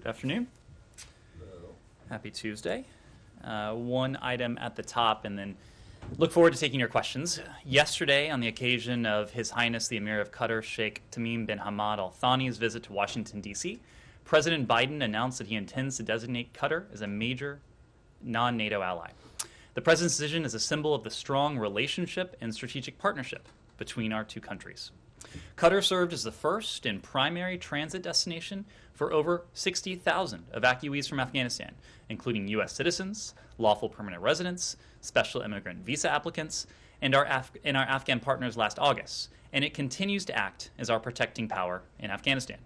Good afternoon. Happy Tuesday. One item at the top, and then look forward to taking your questions. Yesterday, on the occasion of His Highness the Emir of Qatar, Sheikh Tamim bin Hamad Al Thani's visit to Washington, D.C., President Biden announced that he intends to designate Qatar as a major non-NATO ally. The president's decision is a symbol of the strong relationship and strategic partnership between our two countries. Qatar served as the first and primary transit destination for over 60,000 evacuees from Afghanistan, including U.S. citizens, lawful permanent residents, special immigrant visa applicants, and our Afghan partners last August, and it continues to act as our protecting power in Afghanistan.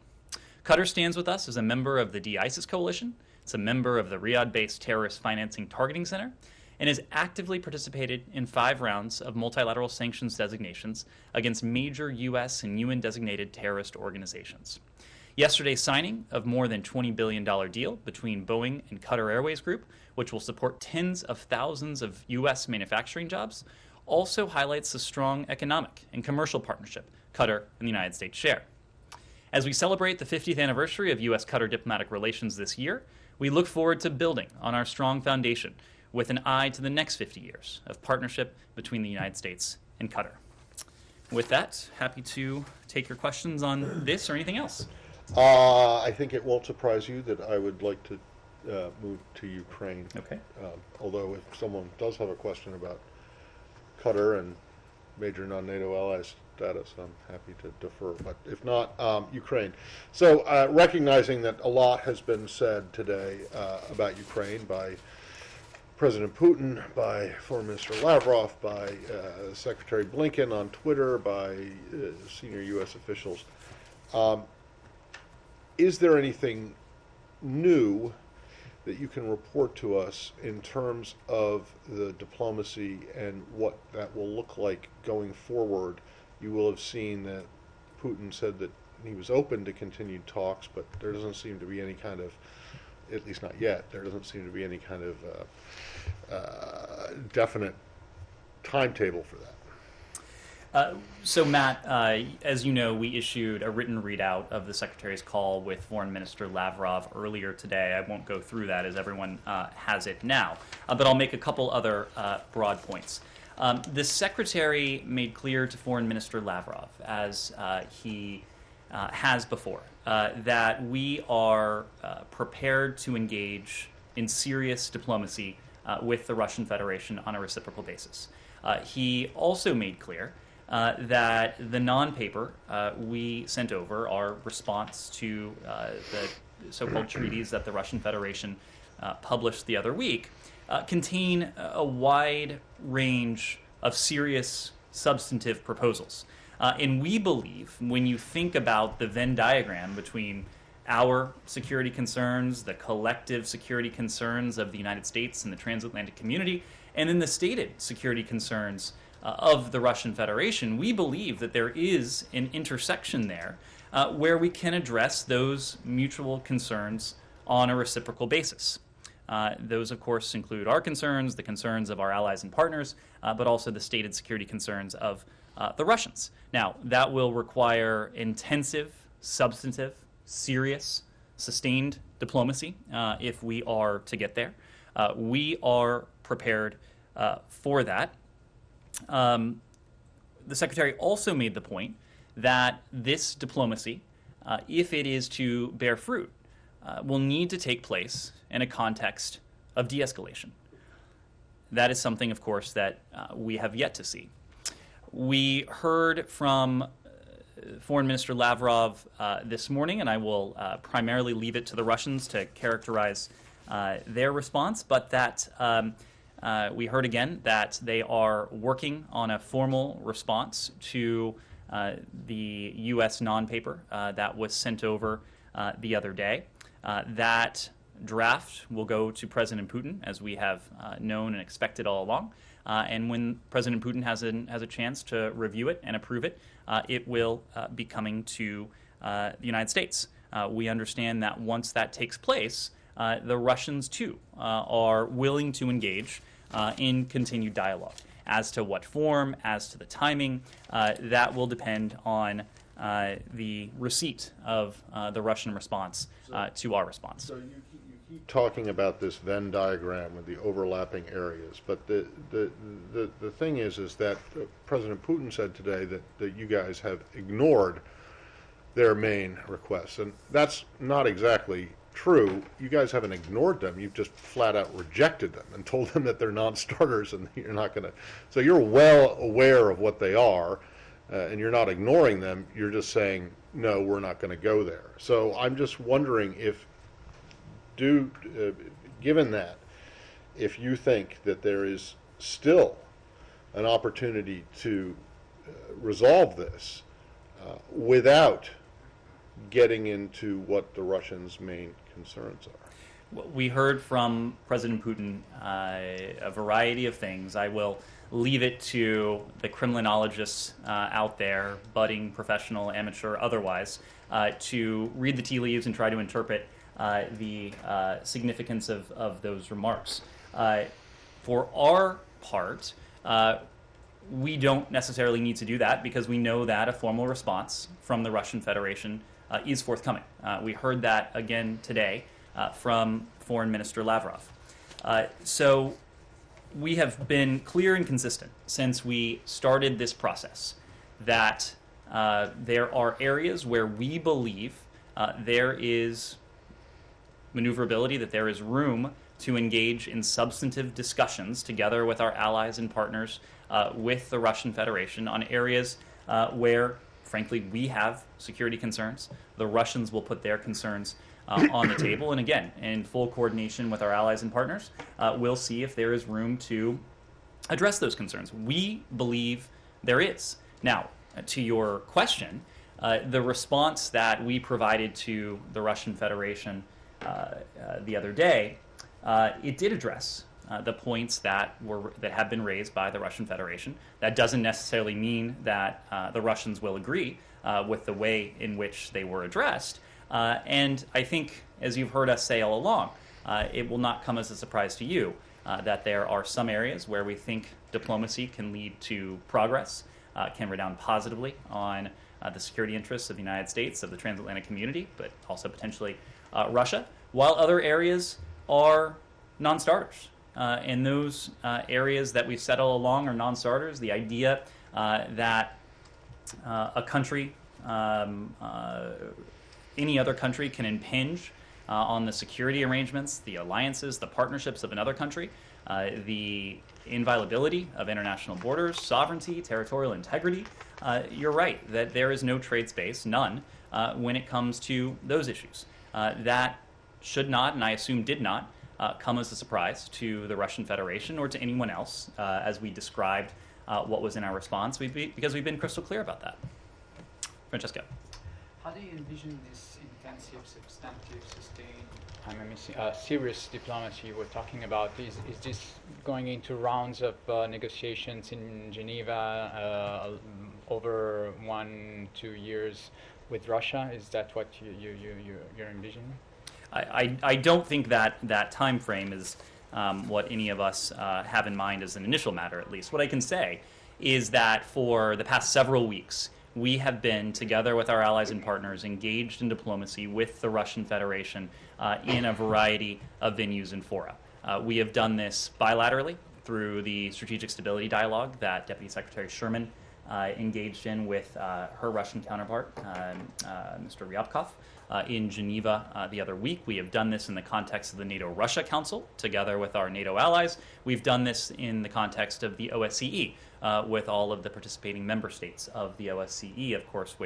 Qatar stands with us as a member of the de-ISIS coalition. It's a member of the Riyadh-based Terrorist Financing Targeting Center, and has actively participated in 5 rounds of multilateral sanctions designations against major U.S. and UN-designated terrorist organizations. Yesterday's signing of more than $20 billion deal between Boeing and Qatar Airways Group, which will support tens of thousands of U.S. manufacturing jobs, also highlights the strong economic and commercial partnership Qatar and the United States share. As we celebrate the 50th anniversary of U.S.-Qatar diplomatic relations this year, we look forward to building on our strong foundation with an eye to the next 50 years of partnership between the United States and Qatar. With that, happy to take your questions on this or anything else. I think it won't surprise you that I would like to move to Ukraine. Okay. Although if someone does have a question about Qatar and major non-NATO allies status, I'm happy to defer. But if not, Ukraine. So recognizing that a lot has been said today about Ukraine by President Putin, by Foreign Minister Lavrov, by Secretary Blinken on Twitter, by senior U.S. officials, is there anything new that you can report to us in terms of the diplomacy and what that will look like going forward? You will have seen that Putin said that he was open to continued talks, but there doesn't seem to be any kind of, at least not yet, there doesn't seem to be any kind of definite timetable for that. So Matt, as you know, we issued a written readout of the Secretary's call with Foreign Minister Lavrov earlier today. I won't go through that as everyone has it now, but I'll make a couple other broad points. The Secretary made clear to Foreign Minister Lavrov, as he has before, that we are prepared to engage in serious diplomacy with the Russian Federation on a reciprocal basis. He also made clear that the non-paper we sent over, our response to the so-called treaties that the Russian Federation published the other week, contain a wide range of serious substantive proposals. And we believe, when you think about the Venn diagram between our security concerns, the collective security concerns of the United States and the transatlantic community, and then the stated security concerns of the Russian Federation, we believe that there is an intersection there where we can address those mutual concerns on a reciprocal basis. Those, of course, include our concerns, the concerns of our allies and partners, but also the stated security concerns of the Russians. Now, that will require intensive, substantive, serious, sustained diplomacy if we are to get there. We are prepared for that. The Secretary also made the point that this diplomacy, if it is to bear fruit, will need to take place in a context of de-escalation. That is something, of course, that we have yet to see. We heard from Foreign Minister Lavrov this morning, and I will primarily leave it to the Russians to characterize their response, but that we heard again that they are working on a formal response to the U.S. non-paper that was sent over the other day. That draft will go to President Putin, as we have known and expected all along. And when President Putin has a chance to review it and approve it, it will be coming to the United States. We understand that once that takes place, the Russians, too, are willing to engage in continued dialogue. As to what form, as to the timing, that will depend on the receipt of the Russian response to our response. So you keep talking about this Venn diagram with the overlapping areas, but the thing is that President Putin said today that you guys have ignored their main requests, and that's not exactly true. You guys haven't ignored them. You've just flat out rejected them and told them that they're non-starters and you're not going to. So you're well aware of what they are, and you're not ignoring them. You're just saying, no, we're not going to go there. So I'm just wondering if, given that, if you think that there is still an opportunity to resolve this without getting into what the Russians' main concerns are. We heard from President Putin a variety of things. I will leave it to the Kremlinologists out there, budding, professional, amateur, otherwise, to read the tea leaves and try to interpret the significance of those remarks. For our part, we don't necessarily need to do that because we know that a formal response from the Russian Federation is forthcoming. We heard that again today from Foreign Minister Lavrov. So we have been clear and consistent since we started this process that there are areas where we believe there is maneuverability, that there is room to engage in substantive discussions together with our allies and partners with the Russian Federation on areas where, frankly, we have security concerns. The Russians will put their concerns on the table. And again, in full coordination with our allies and partners, we'll see if there is room to address those concerns. We believe there is. Now, to your question, the response that we provided to the Russian Federation the other day, it did address the points that have been raised by the Russian Federation. That doesn't necessarily mean that the Russians will agree with the way in which they were addressed. And I think, as you've heard us say all along, it will not come as a surprise to you that there are some areas where we think diplomacy can lead to progress, can redound positively on the security interests of the United States, of the transatlantic community, but also potentially Russia, while other areas are non-starters. And those areas that we've said all along are non-starters. The idea that a country, any other country, can impinge on the security arrangements, the alliances, the partnerships of another country, the inviolability of international borders, sovereignty, territorial integrity. You're right that there is no trade space, none, when it comes to those issues. That should not, and I assume did not, come as a surprise to the Russian Federation or to anyone else as we described what was in our response, because we've been crystal clear about that. Francesco. How do you envision this intensive, substantive, sustained, serious diplomacy we're talking about? Is this going into rounds of negotiations in Geneva over 1-2 years with Russia? Is that what you're envisioning? I don't think that time frame is what any of us have in mind as an initial matter, at least. What I can say is that for the past several weeks, we have been, together with our allies and partners, engaged in diplomacy with the Russian Federation in a variety of venues and fora. We have done this bilaterally through the Strategic Stability Dialogue that Deputy Secretary Sherman engaged in with her Russian counterpart, Mr. Ryabkov, in Geneva the other week. We have done this in the context of the NATO-Russia Council, together with our NATO allies. We've done this in the context of the OSCE, with all of the participating member states of the OSCE, of course,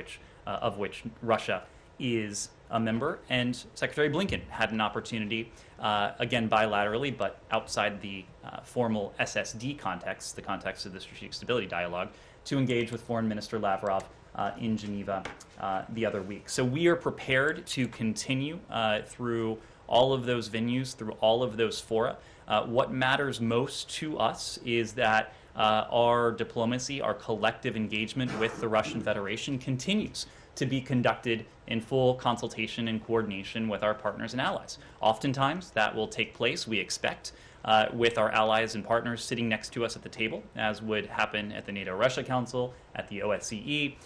of which Russia is a member. And Secretary Blinken had an opportunity, again bilaterally, but outside the formal SSD context, the context of the Strategic Stability Dialogue, to engage with Foreign Minister Lavrov in Geneva the other week. So we are prepared to continue through all of those venues, through all of those fora. What matters most to us is that our diplomacy, our collective engagement with the Russian Federation continues to be conducted in full consultation and coordination with our partners and allies. Oftentimes, that will take place, we expect, with our allies and partners sitting next to us at the table, as would happen at the NATO-Russia Council, at the OSCE.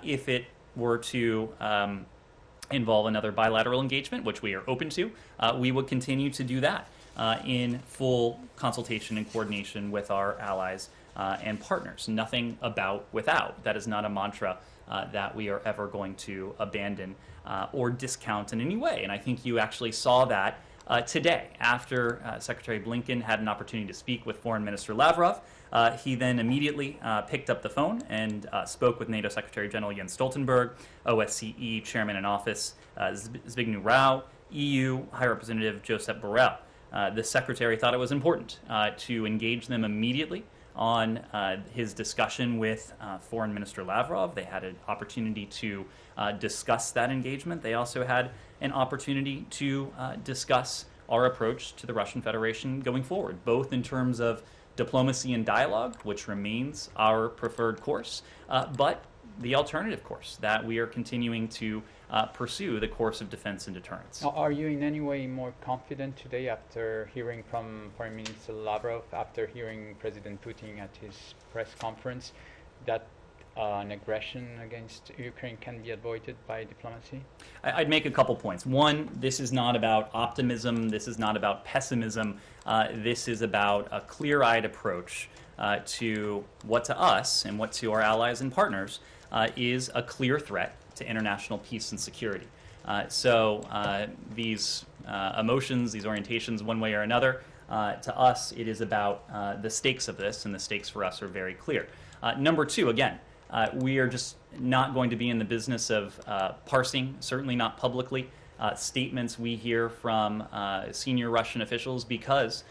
If it were to involve another bilateral engagement, which we are open to, we would continue to do that in full consultation and coordination with our allies and partners. Nothing about without. That is not a mantra that we are ever going to abandon or discount in any way. And I think you actually saw that today after Secretary Blinken had an opportunity to speak with Foreign Minister Lavrov. He then immediately picked up the phone and spoke with NATO Secretary General Jens Stoltenberg, OSCE Chairman in Office Zbigniew Rau, EU High Representative Josep Borrell. The Secretary thought it was important to engage them immediately on his discussion with Foreign Minister Lavrov. They had an opportunity to discuss that engagement. They also had an opportunity to discuss our approach to the Russian Federation going forward, both in terms of diplomacy and dialogue, which remains our preferred course, but the alternative course that we are continuing to pursue, the course of defense and deterrence. Are you in any way more confident today after hearing from Foreign Minister Lavrov, after hearing President Putin at his press conference, that an aggression against Ukraine can be avoided by diplomacy? I'd make a couple points. One, this is not about optimism. This is not about pessimism. This is about a clear-eyed approach to what to us and what to our allies and partners is a clear threat to international peace and security. So these emotions, these orientations, one way or another, to us, it is about the stakes of this, and the stakes for us are very clear. Number two, again, we are just not going to be in the business of parsing, certainly not publicly, statements we hear from senior Russian officials, because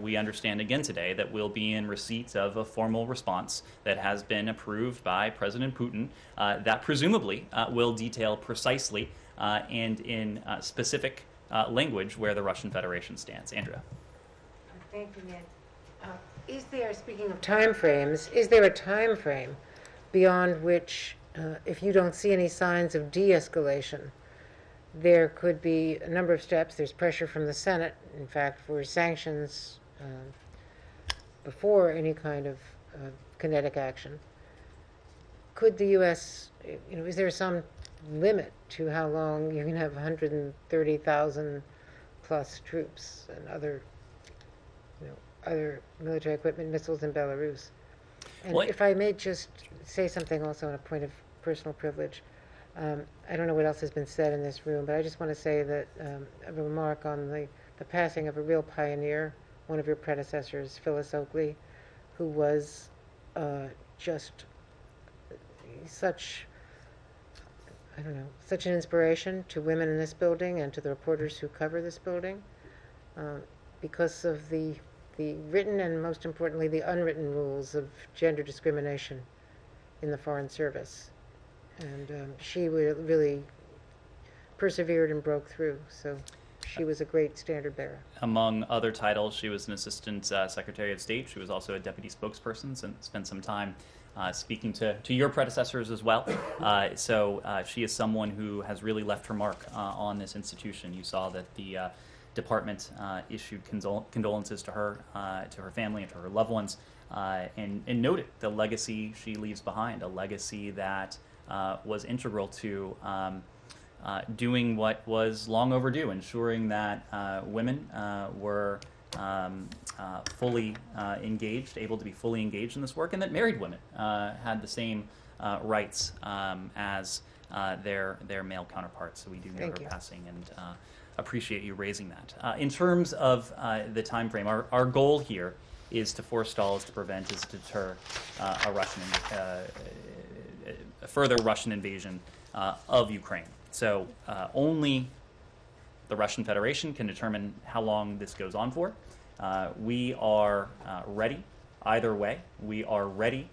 we understand again today that we'll be in receipt of a formal response that has been approved by President Putin that presumably will detail precisely and in specific language where the Russian Federation stands. Andrea. Thank you, Ned. Speaking of time frames, is there a time frame beyond which, if you don't see any signs of de-escalation, there could be a number of steps? There's pressure from the Senate, in fact, for sanctions before any kind of kinetic action. Could the U.S., is there some limit to how long you can have 130,000 plus troops and other military equipment, missiles in Belarus? And if I may just say something also on a point of personal privilege. I don't know what else has been said in this room, but I just want to say that a remark on the passing of a real pioneer, one of your predecessors, Phyllis Oakley, who was just such an inspiration to women in this building and to the reporters who cover this building, because of the written and, most importantly, the unwritten rules of gender discrimination in the Foreign Service. And she really persevered and broke through. So she was a great standard bearer. Among other titles, she was an Assistant Secretary of State. She was also a Deputy Spokesperson and spent some time speaking to your predecessors as well. So she is someone who has really left her mark on this institution. You saw that the department issued condolences to her family, and to her loved ones, and noted the legacy she leaves behind, a legacy that was integral to doing what was long overdue, ensuring that women were fully engaged, able to be fully engaged in this work, and that married women had the same rights as their male counterparts. So we do know her passing, and appreciate you raising that. In terms of the time frame, our goal here is to forestall, is to prevent, is to deter a further Russian invasion of Ukraine. So only the Russian Federation can determine how long this goes on for. We are ready either way. We are ready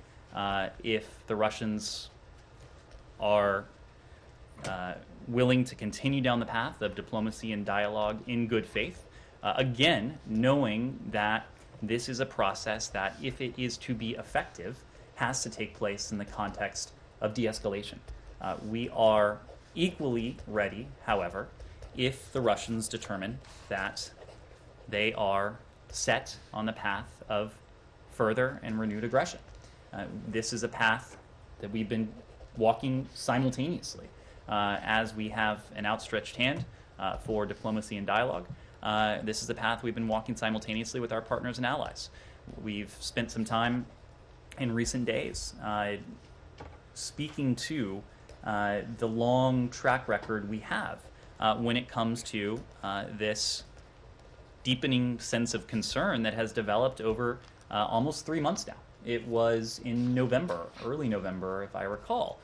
if the Russians are willing to continue down the path of diplomacy and dialogue in good faith. Again, knowing that this is a process that, if it is to be effective, has to take place in the context of de-escalation. We are equally ready, however, if the Russians determine that they are set on the path of further and renewed aggression. This is a path that we've been walking simultaneously. As we have an outstretched hand for diplomacy and dialogue, this is the path we've been walking simultaneously with our partners and allies. We've spent some time in recent days speaking to the long track record we have when it comes to this deepening sense of concern that has developed over almost 3 months now. It was in November, early November, if I recall,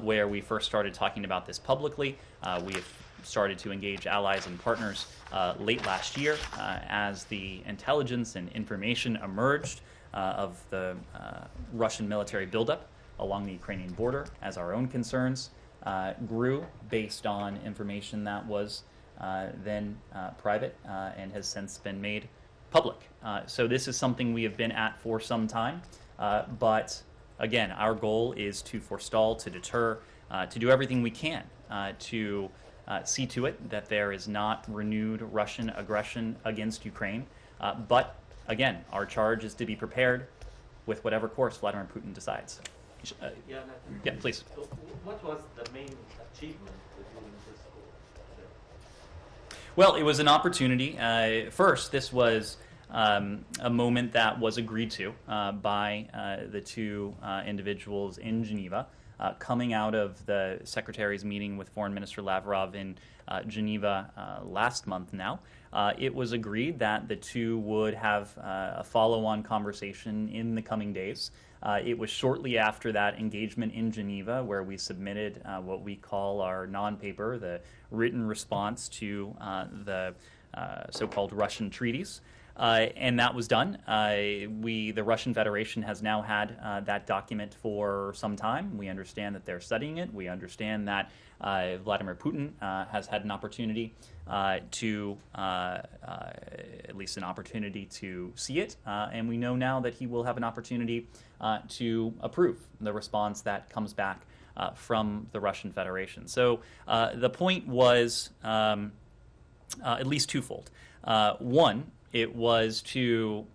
where we first started talking about this publicly. We have started to engage allies and partners late last year as the intelligence and information emerged of the Russian military buildup along the Ukrainian border, as our own concerns grew based on information that was then private and has since been made public. So this is something we have been at for some time, but again, our goal is to forestall, to deter, to do everything we can to see to it that there is not renewed Russian aggression against Ukraine. But again, our charge is to be prepared with whatever course Vladimir Putin decides. Yeah, please. So what was the main achievement during this call? Well, it was an opportunity. First, this was a moment that was agreed to by the two individuals in Geneva, coming out of the Secretary's meeting with Foreign Minister Lavrov in Geneva last month now. It was agreed that the two would have a follow-on conversation in the coming days. It was shortly after that engagement in Geneva where we submitted what we call our non-paper, the written response to the so-called Russian treaties. And that was done. The Russian Federation has now had that document for some time. We understand that they're studying it. We understand that Vladimir Putin has had an opportunity to, at least an opportunity to see it. And we know now that he will have an opportunity to approve the response that comes back from the Russian Federation. So the point was at least twofold. One, it was to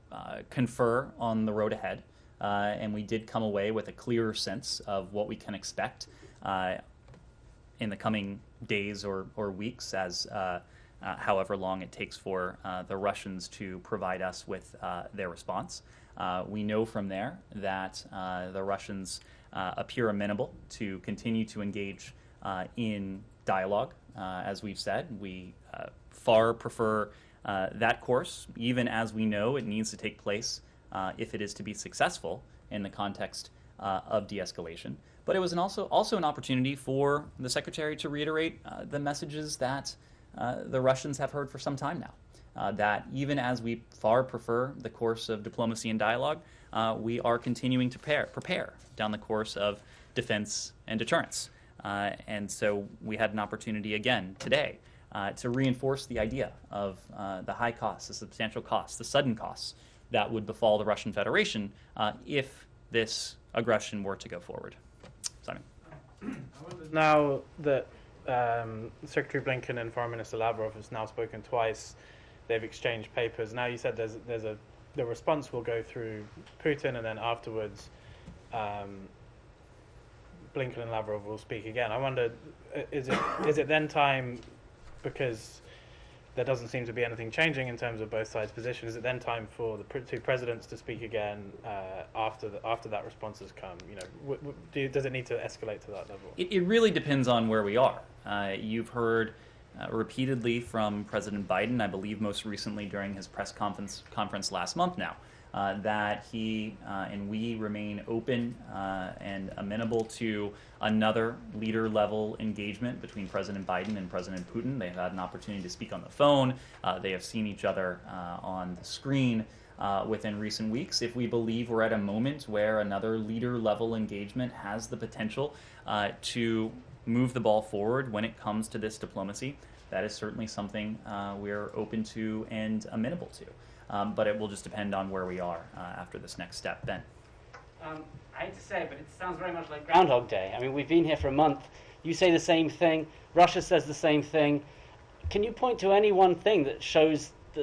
confer on the road ahead, and we did come away with a clearer sense of what we can expect in the coming days or weeks, as however long it takes for the Russians to provide us with their response. We know from there that the Russians appear amenable to continue to engage in dialogue. As we've said, we far prefer that course, even as we know it needs to take place if it is to be successful in the context of de-escalation. But it was also an opportunity for the Secretary to reiterate the messages that the Russians have heard for some time now, that even as we far prefer the course of diplomacy and dialogue, we are continuing to prepare down the course of defense and deterrence. And so we had an opportunity again today to reinforce the idea of the high costs, the substantial costs, the sudden costs that would befall the Russian Federation if this aggression were to go forward. Simon. Now that Secretary Blinken and Foreign Minister Lavrov have now spoken twice, they've exchanged papers. Now you said the response will go through Putin, and then afterwards Blinken and Lavrov will speak again. I wonder, is it then time, because there doesn't seem to be anything changing in terms of both sides' position, is it then time for the two presidents to speak again after that response has come? Does it need to escalate to that level? It really depends on where we are. You've heard repeatedly from President Biden, I believe most recently during his press conference last month now, that he and we remain open and amenable to another leader-level engagement between President Biden and President Putin. They've had an opportunity to speak on the phone. They have seen each other on the screen within recent weeks. If we believe we're at a moment where another leader-level engagement has the potential to move the ball forward when it comes to this diplomacy, that is certainly something we're open to and amenable to. But it will just depend on where we are after this next step. Ben. I hate to say it, but it sounds very much like Groundhog Day. I mean, we've been here for a month. You say the same thing. Russia says the same thing. Can you point to any one thing that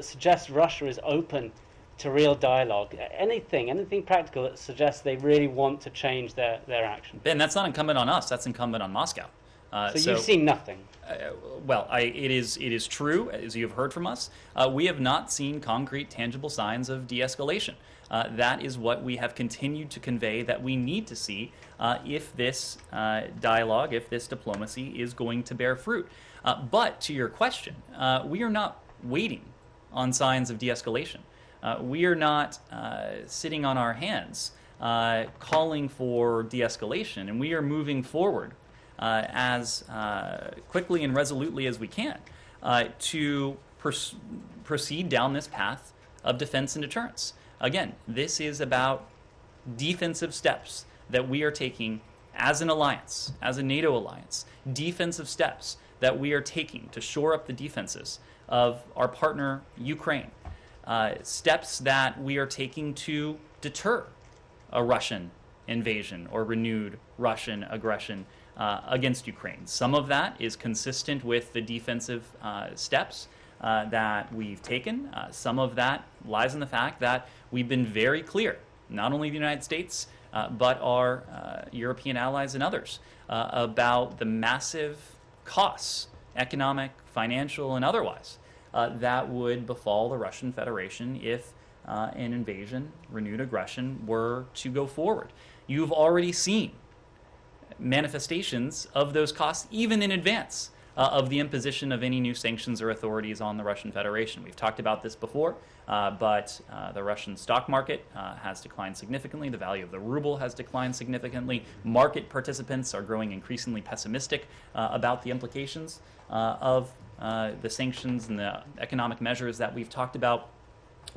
suggests Russia is open to real dialogue? Anything practical that suggests they really want to change their action? Ben, that's not incumbent on us. That's incumbent on Moscow. So you've seen nothing. It is true, as you have heard from us. We have not seen concrete, tangible signs of de-escalation. That is what we have continued to convey that we need to see if this dialogue, if this diplomacy is going to bear fruit. But to your question, we are not waiting on signs of de-escalation. We are not sitting on our hands calling for de-escalation, and we are moving forward as quickly and resolutely as we can to proceed down this path of defense and deterrence. Again, this is about defensive steps that we are taking as an alliance, as a NATO alliance, defensive steps that we are taking to shore up the defenses of our partner, Ukraine, steps that we are taking to deter a Russian invasion or renewed Russian aggression against Ukraine. Some of that is consistent with the defensive steps that we've taken. Some of that lies in the fact that we've been very clear, not only the United States, but our European allies and others, about the massive costs, economic, financial, and otherwise, that would befall the Russian Federation if an invasion, renewed aggression, were to go forward. You've already seen manifestations of those costs even in advance of the imposition of any new sanctions or authorities on the Russian Federation. We've talked about this before, but the Russian stock market has declined significantly. The value of the ruble has declined significantly. Market participants are growing increasingly pessimistic about the implications of the sanctions and the economic measures that we've talked about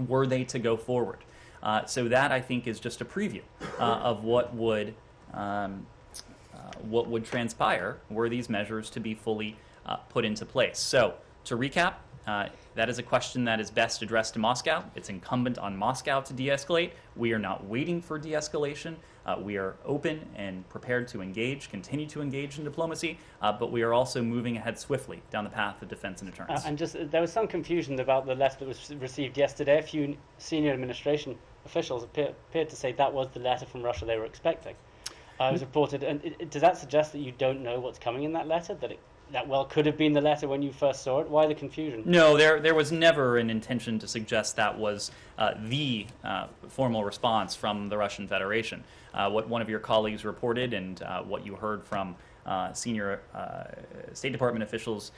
were they to go forward. So that, I think, is just a preview of what would transpire were these measures to be fully put into place. So, to recap, that is a question that is best addressed to Moscow. It's incumbent on Moscow to de-escalate. We are not waiting for de-escalation. We are open and prepared to engage, continue to engage in diplomacy, but we are also moving ahead swiftly down the path of defense and deterrence. And there was some confusion about the letter that was received yesterday. A few senior administration officials appeared to say that was the letter from Russia they were expecting. It was reported, and does that suggest that you don't know what's coming in that letter? That well could have been the letter when you first saw it? Why the confusion? No, there was never an intention to suggest that was the formal response from the Russian Federation. What one of your colleagues reported and what you heard from senior State Department officials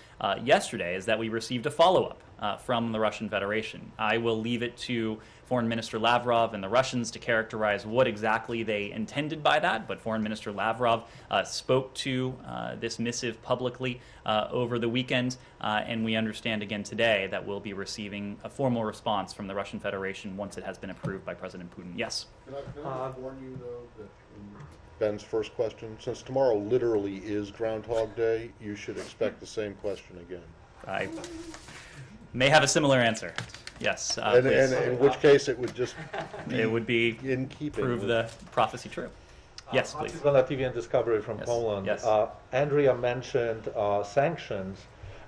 yesterday is that we received a follow-up from the Russian Federation. I will leave it to Foreign Minister Lavrov and the Russians to characterize what exactly they intended by that, but Foreign Minister Lavrov spoke to this missive publicly over the weekend, and we understand again today that we'll be receiving a formal response from the Russian Federation once it has been approved by President Putin. Yes? Can I warn you, though, that in Ben's first question, since tomorrow literally is Groundhog Day, you should expect the same question again. I may have a similar answer. Yes, And in which case it would just it would be in keeping prove with- the prophecy true. Yes, please. This is on TV and Discovery from Yes, Poland. yes. Andrea mentioned sanctions,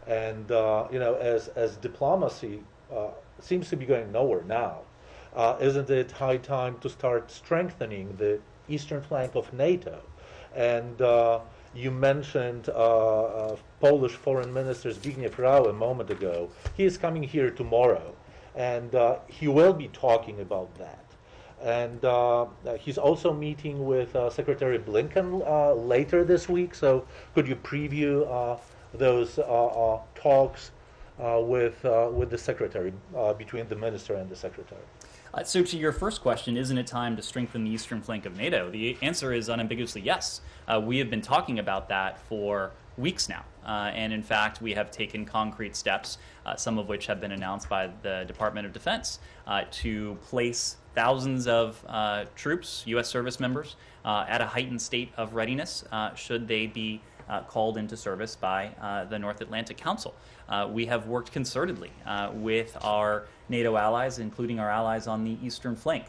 and as diplomacy seems to be going nowhere now, isn't it high time to start strengthening the eastern flank of NATO? And you mentioned Polish Foreign Minister Zbigniew Rau a moment ago. He is coming here tomorrow, and he will be talking about that. And he's also meeting with Secretary Blinken later this week. So could you preview those talks with the secretary, between the minister and the secretary? So to your first question, isn't it time to strengthen the eastern flank of NATO? The answer is unambiguously yes. We have been talking about that for weeks now. And in fact, we have taken concrete steps, some of which have been announced by the Department of Defense, to place thousands of troops, U.S. service members, at a heightened state of readiness should they be called into service by the North Atlantic Council. We have worked concertedly with our NATO allies, including our allies on the eastern flank,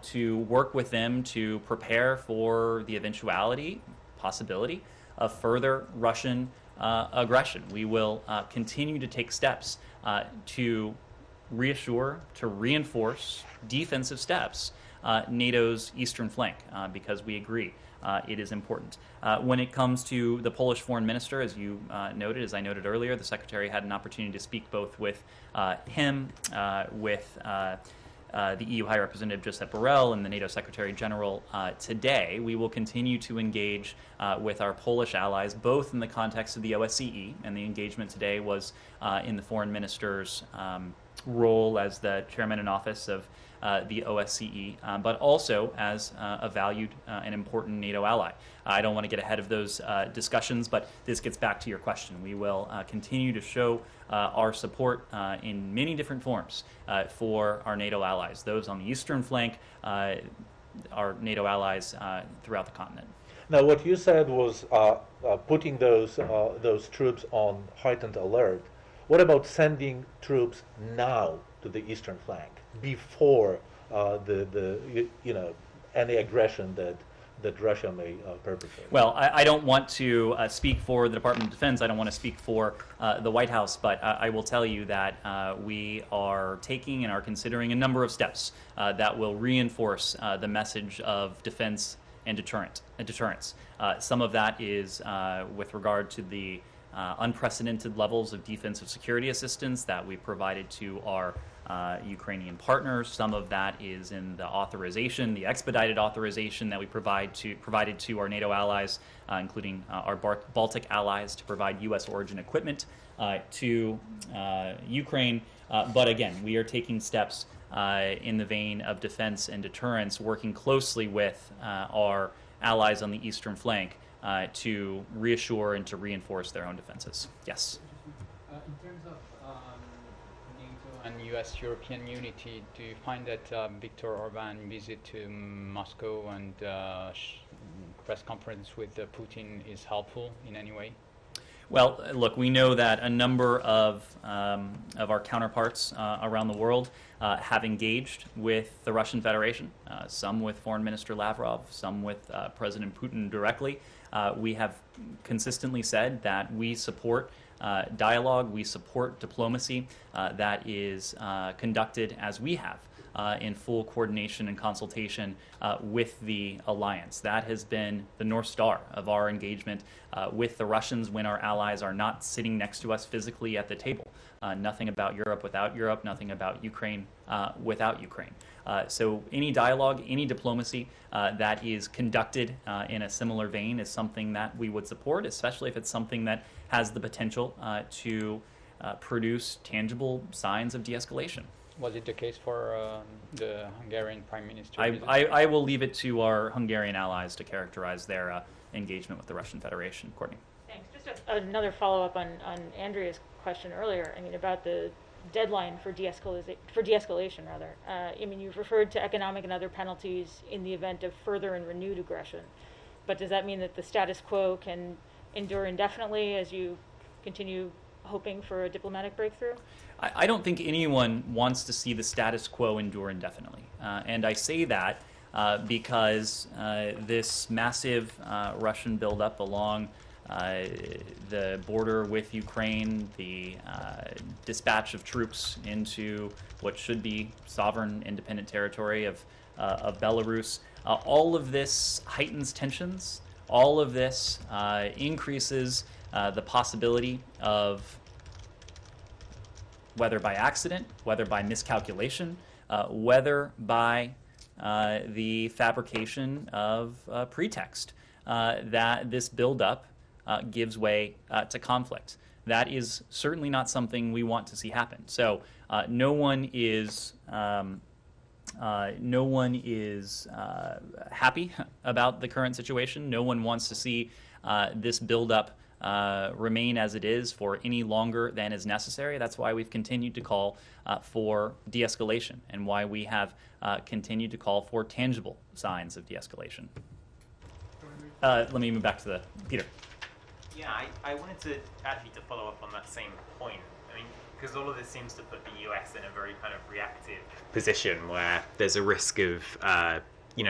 to work with them to prepare for the eventuality, possibility, of further Russian aggression. We will continue to take steps to reassure, to reinforce defensive steps NATO's eastern flank, because we agree it is important. When it comes to the Polish foreign minister, as you noted, as I noted earlier, the secretary had an opportunity to speak both with him, with the EU High Representative Josep Borrell, and the NATO Secretary General today. We will continue to engage with our Polish allies, both in the context of the OSCE, and the engagement today was in the foreign minister's role as the chairman in office of the OSCE, but also as a valued and important NATO ally. I don't want to get ahead of those discussions, but this gets back to your question. We will continue to show our support in many different forms for our NATO allies, those on the eastern flank, our NATO allies throughout the continent. Now, what you said was putting those troops on heightened alert. What about sending troops now to the eastern flank before any aggression that Russia may perpetrate? Well, I don't want to speak for the Department of Defense. I don't want to speak for the White House, but I will tell you that we are taking and are considering a number of steps that will reinforce the message of defense and deterrence. Some of that is with regard to the unprecedented levels of defensive security assistance that we provided to our Ukrainian partners. Some of that is in the authorization, the expedited authorization that we provided to our NATO allies, including our Baltic allies, to provide U.S. origin equipment to Ukraine. But again, we are taking steps in the vein of defense and deterrence, working closely with our allies on the eastern flank to reassure and to reinforce their own defenses. Yes? In terms of NATO and U.S.-European unity, do you find that Viktor Orban visit to Moscow and press conference with Putin is helpful in any way? Well, look, we know that a number of our counterparts around the world have engaged with the Russian Federation, some with Foreign Minister Lavrov, some with President Putin directly. We have consistently said that we support dialogue, we support diplomacy that is conducted as we have in full coordination and consultation with the alliance. That has been the North Star of our engagement with the Russians when our allies are not sitting next to us physically at the table. Nothing about Europe without Europe, nothing about Ukraine without Ukraine. So any dialogue, any diplomacy that is conducted in a similar vein is something that we would support, especially if it's something that has the potential to produce tangible signs of de-escalation. Was it the case for the Hungarian Prime Minister? I will leave it to our Hungarian allies to characterize their engagement with the Russian Federation. Courtney. Thanks. Just another follow-up on Andrea's question earlier. I mean, about the deadline for de-escalation, rather. I mean, you've referred to economic and other penalties in the event of further and renewed aggression. But does that mean that the status quo can endure indefinitely as you continue hoping for a diplomatic breakthrough? I don't think anyone wants to see the status quo endure indefinitely. And I say that because this massive Russian buildup along the border with Ukraine, the dispatch of troops into what should be sovereign, independent territory of Belarus, all of this heightens tensions. All of this increases the possibility of, whether by accident, whether by miscalculation, whether by the fabrication of pretext, that this buildup gives way to conflict. That is certainly not something we want to see happen. So no one is happy about the current situation. No one wants to see this buildup remain as it is for any longer than is necessary. That's why we've continued to call for de-escalation, and why we have continued to call for tangible signs of de-escalation. Let me move back to Peter. Yeah, I wanted to actually to follow up on that same point. I mean, because all of this seems to put the US in a very kind of reactive position where there's a risk of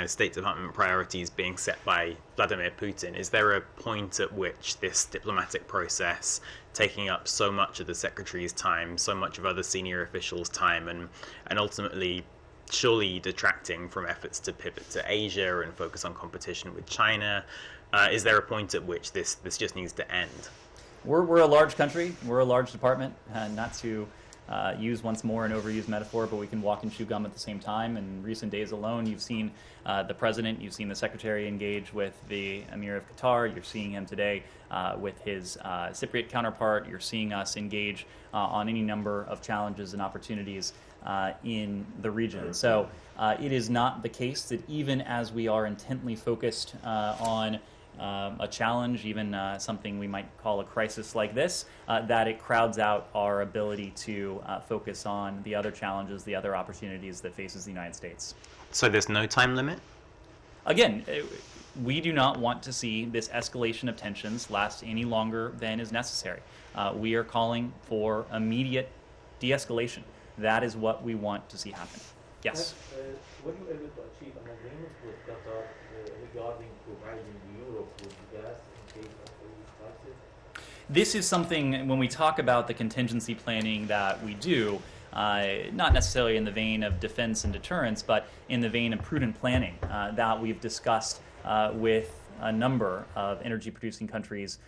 State Department priorities being set by Vladimir Putin, is there a point at which this diplomatic process, taking up so much of the secretary's time, so much of other senior officials' time, and ultimately surely detracting from efforts to pivot to Asia and focus on competition with China, is there a point at which this just needs to end? We're a large country. We're a large department. Not to use once more an overused metaphor, but we can walk and chew gum at the same time. In recent days alone, you've seen the president, you've seen the secretary engage with the Emir of Qatar. You're seeing him today with his Cypriot counterpart. You're seeing us engage on any number of challenges and opportunities in the region. So it is not the case that even as we are intently focused on a challenge, even something we might call a crisis like this, that it crowds out our ability to focus on the other challenges, the other opportunities that faces the United States. So there's no time limit? Again, we do not want to see this escalation of tensions last any longer than is necessary. We are calling for immediate de-escalation. That is what we want to see happen. Yes? Were you able to achieve an agreement with Qatar regarding providing Europe with gas in case of a crisis? This is something, when we talk about the contingency planning that we do, not necessarily in the vein of defense and deterrence, but in the vein of prudent planning that we've discussed with a number of energy-producing countries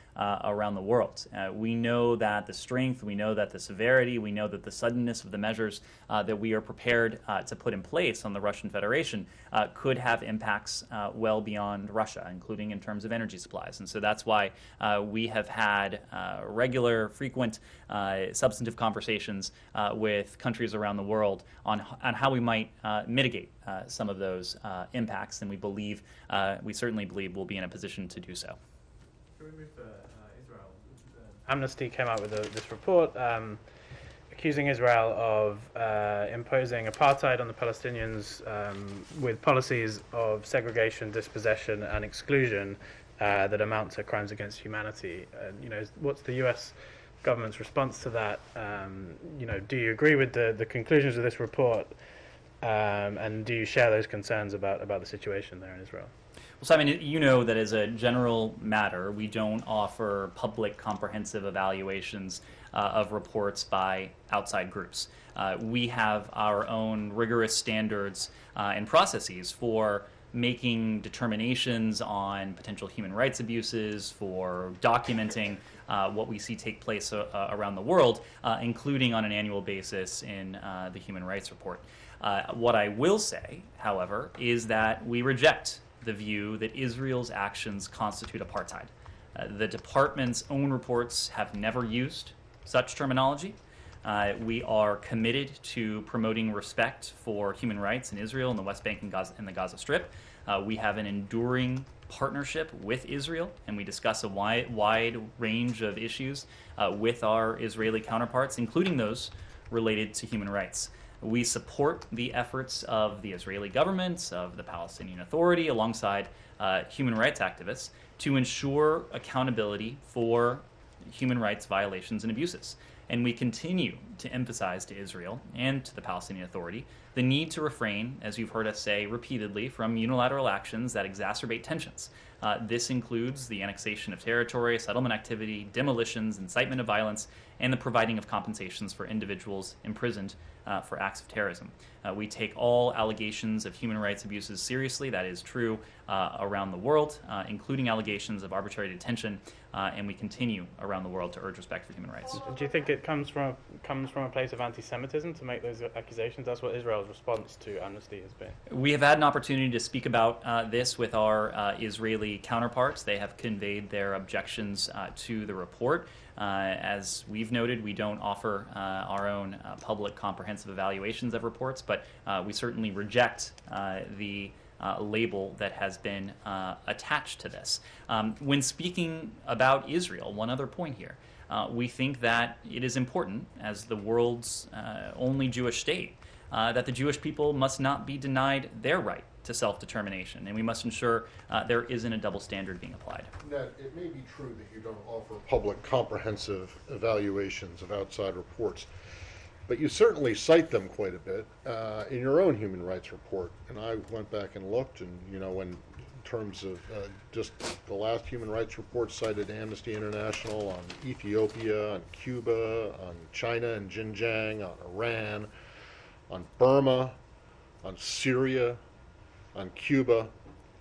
around the world. We know that the strength, we know that the severity, we know that the suddenness of the measures that we are prepared to put in place on the Russian Federation could have impacts well beyond Russia, including in terms of energy supplies. And so that's why we have had regular, frequent, substantive conversations with countries around the world on how we might mitigate some of those impacts, and we certainly believe we'll be in a position to do so. Can we move to Israel? Amnesty came out with this report accusing Israel of imposing apartheid on the Palestinians with policies of segregation, dispossession, and exclusion that amount to crimes against humanity. What's the U.S. government's response to that? Do you agree with the conclusions of this report, and do you share those concerns about the situation there in Israel? Well, Simon, you know that as a general matter, we don't offer public comprehensive evaluations of reports by outside groups. We have our own rigorous standards and processes for making determinations on potential human rights abuses, for documenting what we see take place around the world, including on an annual basis in the Human Rights Report. What I will say, however, is that we reject the view that Israel's actions constitute apartheid. The department's own reports have never used such terminology. We are committed to promoting respect for human rights in Israel and the West Bank and the Gaza Strip. We have an enduring partnership with Israel, and we discuss a wide range of issues with our Israeli counterparts, including those related to human rights. We support the efforts of the Israeli government, of the Palestinian Authority, alongside human rights activists, to ensure accountability for human rights violations and abuses. And we continue to emphasize to Israel and to the Palestinian Authority the need to refrain, as you've heard us say repeatedly, from unilateral actions that exacerbate tensions. This includes the annexation of territory, settlement activity, demolitions, incitement of violence, and the providing of compensations for individuals imprisoned for acts of terrorism. We take all allegations of human rights abuses seriously. That is true around the world, including allegations of arbitrary detention, and we continue around the world to urge respect for human rights. Do you think it comes from a place of anti-Semitism to make those accusations? That's what Israel's response to Amnesty has been. We have had an opportunity to speak about this with our Israeli counterparts. They have conveyed their objections to the report. As we've noted, we don't offer our own public comprehensive evaluations of reports, but we certainly reject the label that has been attached to this. When speaking about Israel, one other point here, we think that it is important, as the world's only Jewish state, that the Jewish people must not be denied their right to self-determination, and we must ensure there isn't a double standard being applied. Ned, it may be true that you don't offer public comprehensive evaluations of outside reports, but you certainly cite them quite a bit in your own human rights report. And I went back and looked, and in terms of just the last human rights report cited Amnesty International on Ethiopia, on Cuba, on China and Xinjiang, on Iran, on Burma, on Syria, on Cuba,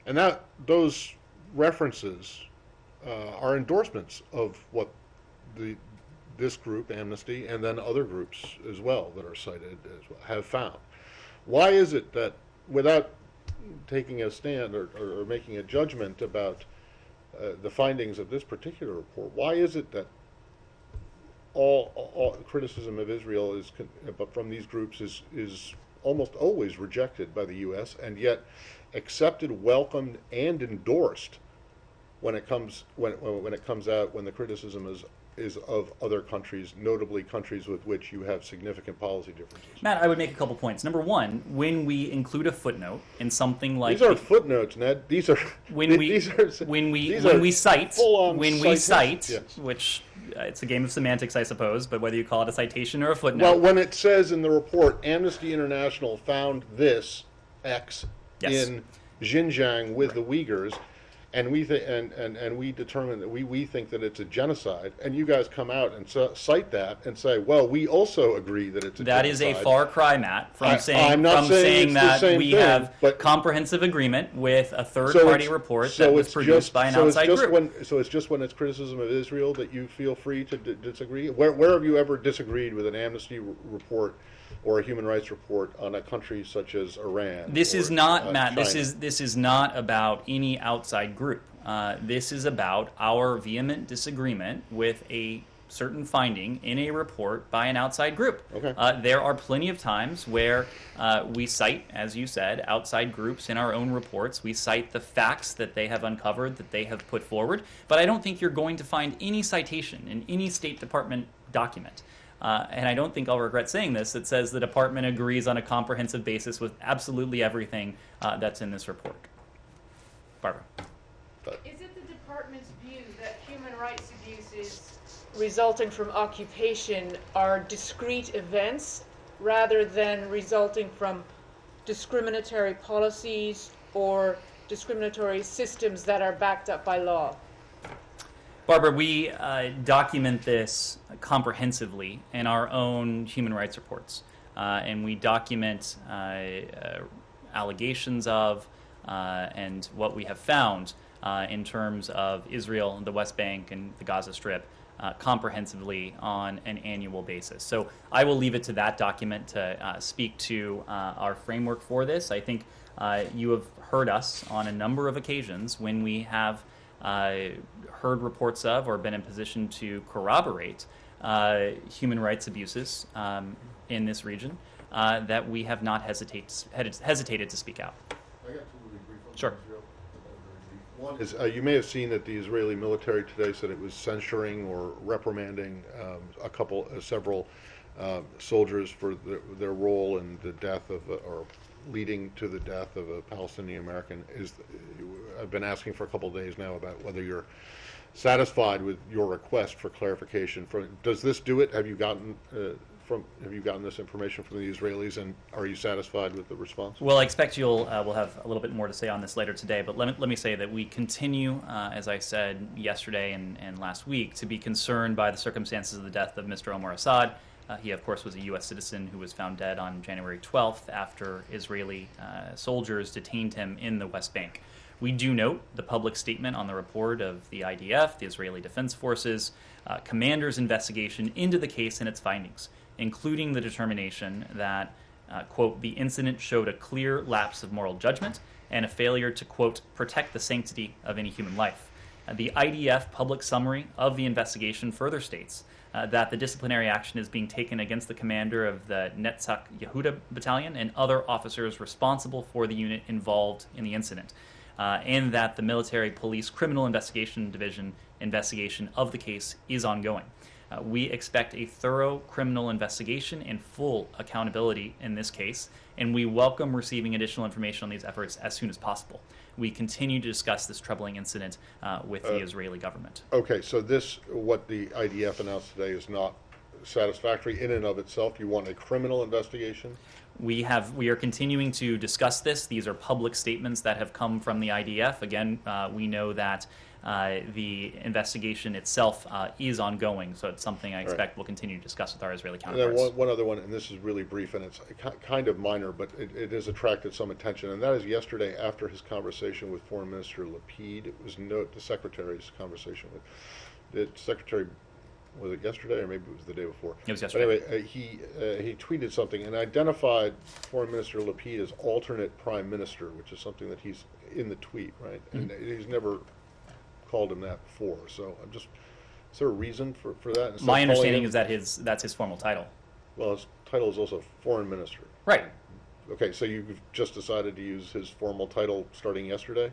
and those references are endorsements of what this group, Amnesty, and then other groups as well that are cited as well, have found. Why is it that, without taking a stand or making a judgment about the findings of this particular report, why is it that all criticism of Israel but from these groups is almost always rejected by the U.S. and yet accepted, welcomed, and endorsed when it comes out when the criticism is of other countries, notably countries with which you have significant policy differences? Matt, I would make a couple points. Number one, when we include a footnote in something like these aren't footnotes, Ned. These are when we cite, yes. which it's a game of semantics, I suppose, but whether you call it a citation or a footnote. Well, when it says in the report, Amnesty International found this X in Xinjiang with the Uyghurs, and we we determine that we think that it's a genocide, and you guys come out and cite that and say, well, we also agree that it's a genocide. That is a far cry, Matt, from saying that we have comprehensive agreement with a third-party report that was produced by an outside group. So it's just when it's criticism of Israel that you feel free to disagree? Where have you ever disagreed with an Amnesty report or a human rights report on a country such as Iran? This is not, Matt, China? this is not about any outside group. This is about our vehement disagreement with a certain finding in a report by an outside group. Okay. There are plenty of times where we cite, as you said, outside groups in our own reports. We cite the facts that they have uncovered, that they have put forward. But I don't think you're going to find any citation in any State Department document. And I don't think I'll regret saying this, that says the department agrees on a comprehensive basis with absolutely everything that's in this report. Barbara. Is it the department's view that human rights abuses resulting from occupation are discrete events rather than resulting from discriminatory policies or discriminatory systems that are backed up by law? Barbara, we document this comprehensively in our own human rights reports. And we document allegations of and what we have found in terms of Israel, the West Bank, and the Gaza Strip comprehensively on an annual basis. So I will leave it to that document to speak to our framework for this. I think you have heard us on a number of occasions when we have heard reports of or been in position to corroborate human rights abuses in this region, that we have not hesitated to speak out. I got two really brief ones. Sure. One is you may have seen that the Israeli military today said it was censuring or reprimanding several soldiers for their role in the death of or leading to the death of a Palestinian American. I've been asking for a couple of days now about whether you're satisfied with your request for clarification. Does this do it? Have you gotten this information from the Israelis, and are you satisfied with the response? Well, I expect we'll have a little bit more to say on this later today, but let me say that we continue, as I said yesterday and last week, to be concerned by the circumstances of the death of Mr. Omar Assad. He, of course, was a U.S. citizen who was found dead on January 12th after Israeli soldiers detained him in the West Bank. We do note the public statement on the report of the IDF, the Israeli Defense Forces, commander's investigation into the case and its findings, including the determination that, quote, the incident showed a clear lapse of moral judgment and a failure to, quote, protect the sanctity of any human life. The IDF public summary of the investigation further states that the disciplinary action is being taken against the commander of the Netzach Yehuda battalion and other officers responsible for the unit involved in the incident, and that the Military Police Criminal Investigation Division investigation of the case is ongoing. We expect a thorough criminal investigation and full accountability in this case, and we welcome receiving additional information on these efforts as soon as possible. We continue to discuss this troubling incident with the Israeli government. Okay, so what the IDF announced today is not satisfactory in and of itself? You want a criminal investigation? We are continuing to discuss this. These are public statements that have come from the IDF. Again, we know that the investigation itself is ongoing, so it's something I expect we'll continue to discuss with our Israeli And counterparts. then one other one, and this is really brief, and it's kind of minor, but it has attracted some attention, and that is yesterday after his conversation with Foreign Minister Lapid. It was the Secretary's conversation with the Secretary. Was it yesterday, or maybe it was the day before? It was yesterday. But anyway, he tweeted something and identified Foreign Minister Lapid as alternate Prime Minister, which is something that he's in the tweet, right? And he's never called him that before. So I'm just, is there a reason for that? Instead My of calling understanding him- is that that's his formal title. Well, his title is also Foreign Minister. Right. Okay, so you've just decided to use his formal title starting yesterday?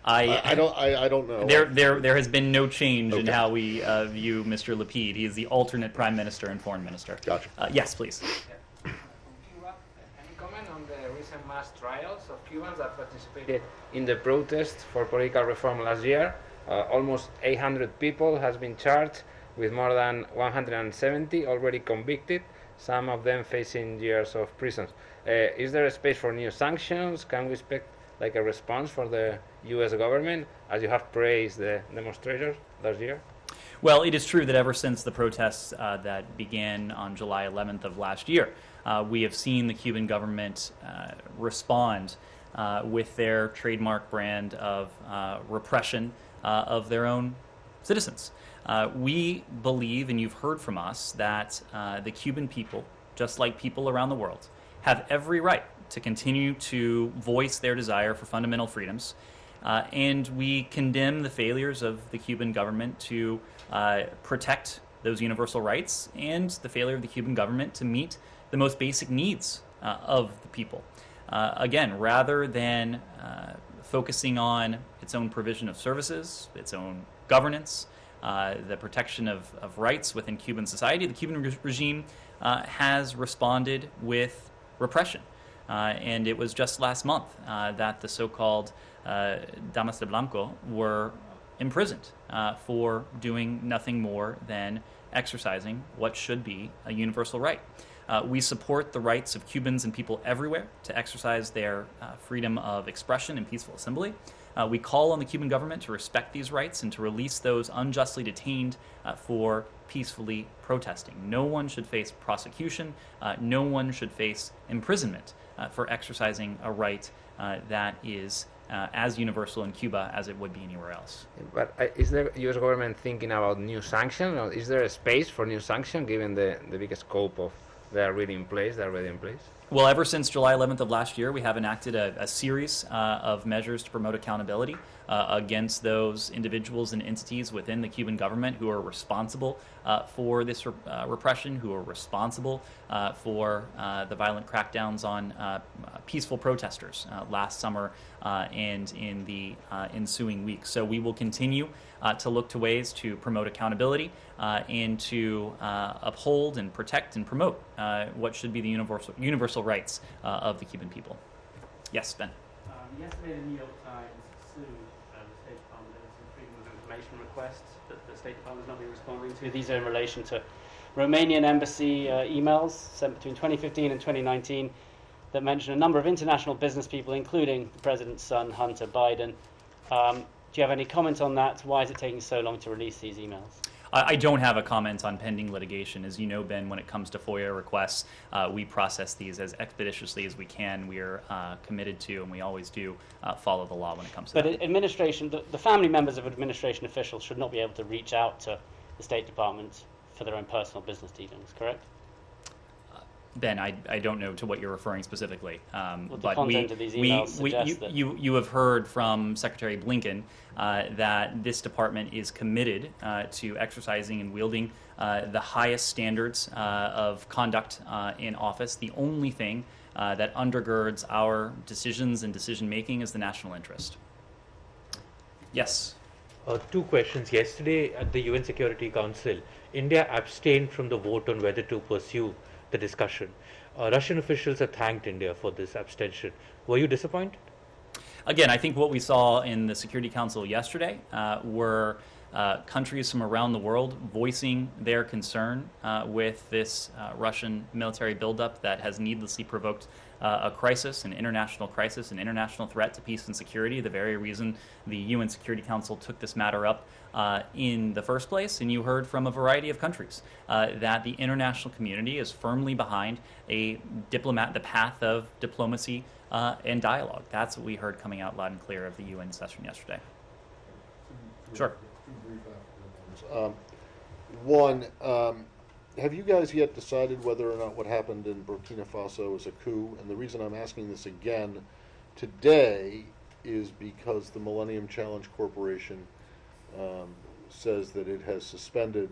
I don't know. There has been no change in Okay. how we view Mr. Lapid. He is the alternate Prime Minister and Foreign Minister. Gotcha. Yes, please. From Cuba, any comment on the recent mass trials of Cubans that participated in the protest for political reform last year? Almost 800 people has been charged, with more than 170 already convicted, some of them facing years of prison. Is there a space for new sanctions? Can we expect like a response for the U.S. government, as you have praised the demonstrators last year? Well, it is true that ever since the protests that began on July 11th of last year, we have seen the Cuban government respond with their trademark brand of repression of their own citizens. We believe, and you've heard from us, that the Cuban people, just like people around the world, have every right to continue to voice their desire for fundamental freedoms. And we condemn the failures of the Cuban government to protect those universal rights and the failure of the Cuban government to meet the most basic needs of the people. Again, rather than focusing on its own provision of services, its own governance, the protection of rights within Cuban society, the Cuban regime has responded with repression. And it was just last month that the so-called Damas de Blanco were imprisoned for doing nothing more than exercising what should be a universal right. We support the rights of Cubans and people everywhere to exercise their freedom of expression and peaceful assembly. We call on the Cuban government to respect these rights and to release those unjustly detained for peacefully protesting. No one should face prosecution. No one should face imprisonment for exercising a right that is as universal in Cuba as it would be anywhere else. But is the U.S. government thinking about new sanctions? Or is there a space for new sanctions given the big scope of they're already in place? Well, ever since July 11th of last year, we have enacted a series of measures to promote accountability against those individuals and entities within the Cuban government who are responsible for this repression, who are responsible for the violent crackdowns on peaceful protesters last summer and in the ensuing weeks. So we will continue to look to ways to promote accountability and to uphold and protect and promote what should be the universal rights of the Cuban people. Yes, Ben. Yesterday, the New York Times sued the State Department over some freedom of information requests that the State Department has not been responding to. These are in relation to Romanian embassy emails sent between 2015 and 2019 that mention a number of international business people, including the President's son, Hunter Biden. Do you have any comment on that? Why is it taking so long to release these emails? I don't have a comment on pending litigation. As you know, Ben, when it comes to FOIA requests, we process these as expeditiously as we can. We are committed to, and we always do, follow the law when it comes to that. But administration, the family members of administration officials should not be able to reach out to the State Department for their own personal business dealings, correct? Ben, I don't know to what you're referring specifically, the but content of these emails suggests that you have heard from Secretary Blinken that this department is committed to exercising and wielding the highest standards of conduct in office. The only thing that undergirds our decisions and decision making is the national interest. Yes. Two questions. Yesterday at the UN Security Council, India abstained from the vote on whether to pursue the discussion. Russian officials have thanked India for this abstention. Were you disappointed? Again, I think what we saw in the Security Council yesterday were countries from around the world voicing their concern with this Russian military buildup that has needlessly provoked a crisis, an international threat to peace and security, the very reason the UN Security Council took this matter up in the first place. And you heard from a variety of countries that the international community is firmly behind the path of diplomacy and dialogue. That's what we heard coming out loud and clear of the UN session yesterday. Sure. One, have you guys yet decided whether or not what happened in Burkina Faso is a coup? And the reason I'm asking this again today is because the Millennium Challenge Corporation says that it has suspended,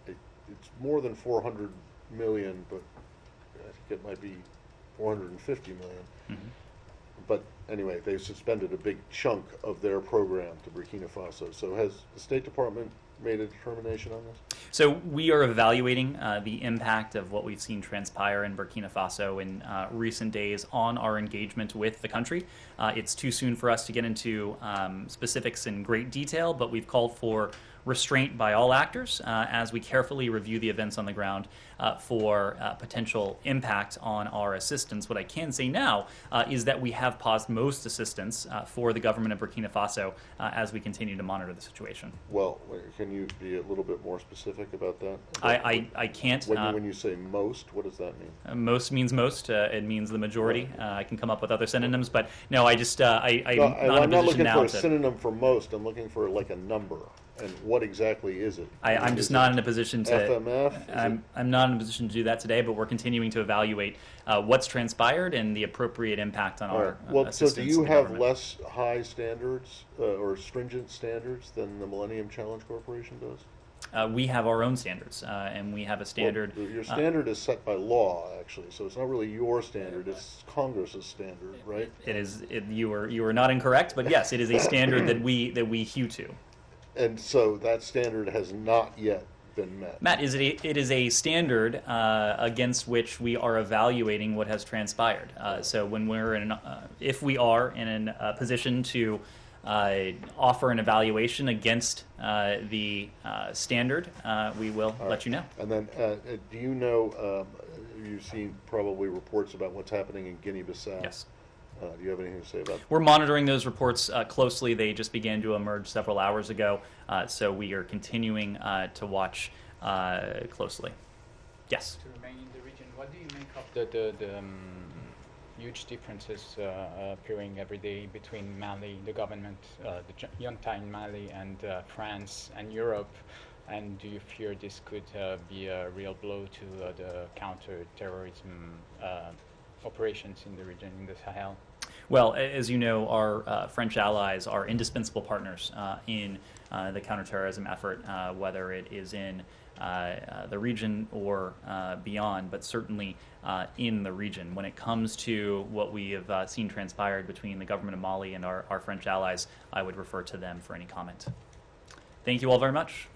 it's more than 400 million, but I think it might be 450 million. Mm-hmm. But anyway, they suspended a big chunk of their program to Burkina Faso. So has the State Department made a determination on this? So we are evaluating the impact of what we've seen transpire in Burkina Faso in recent days on our engagement with the country. It's too soon for us to get into specifics in great detail, but we've called for restraint by all actors as we carefully review the events on the ground for potential impact on our assistance. What I can say now is that we have paused most assistance for the government of Burkina Faso as we continue to monitor the situation. Well, can you be a little bit more specific about that? I can't. When you say most, what does that mean? Most means most. It means the majority. I can come up with other synonyms, but no, I'm not in a position not looking now for a synonym for most. I'm looking for like a number. And what exactly is it? I'm just not in a position to. FMF? I'm not in a position to do that today, but we're continuing to evaluate what's transpired and the appropriate impact on our assistance. So do you have less high standards or stringent standards than the Millennium Challenge Corporation does? We have our own standards, and we have a standard. Well, your standard is set by law, actually, so it's not really your standard; it's Congress's standard, right? It is. You are not incorrect, but yes, it is a standard that we hew to. And so that standard has not yet been met. Matt, it is a standard against which we are evaluating what has transpired. So when if we are in a position to offer an evaluation against the standard, we will let you know. And then, do you know? You've seen probably reports about what's happening in Guinea-Bissau. Yes. Do you have anything to say about that? We're monitoring those reports closely. They just began to emerge several hours ago, so we are continuing to watch closely. Yes? To remain in the region, what do you make of the huge differences appearing every day between Mali, the government, the junta in Mali, and France and Europe? And do you fear this could be a real blow to the counter-terrorism operations in the region, in the Sahel? Well, as you know, our French allies are indispensable partners in the counterterrorism effort, whether it is in the region or beyond, but certainly in the region. When it comes to what we have seen transpired between the government of Mali and our French allies, I would refer to them for any comment. Thank you all very much.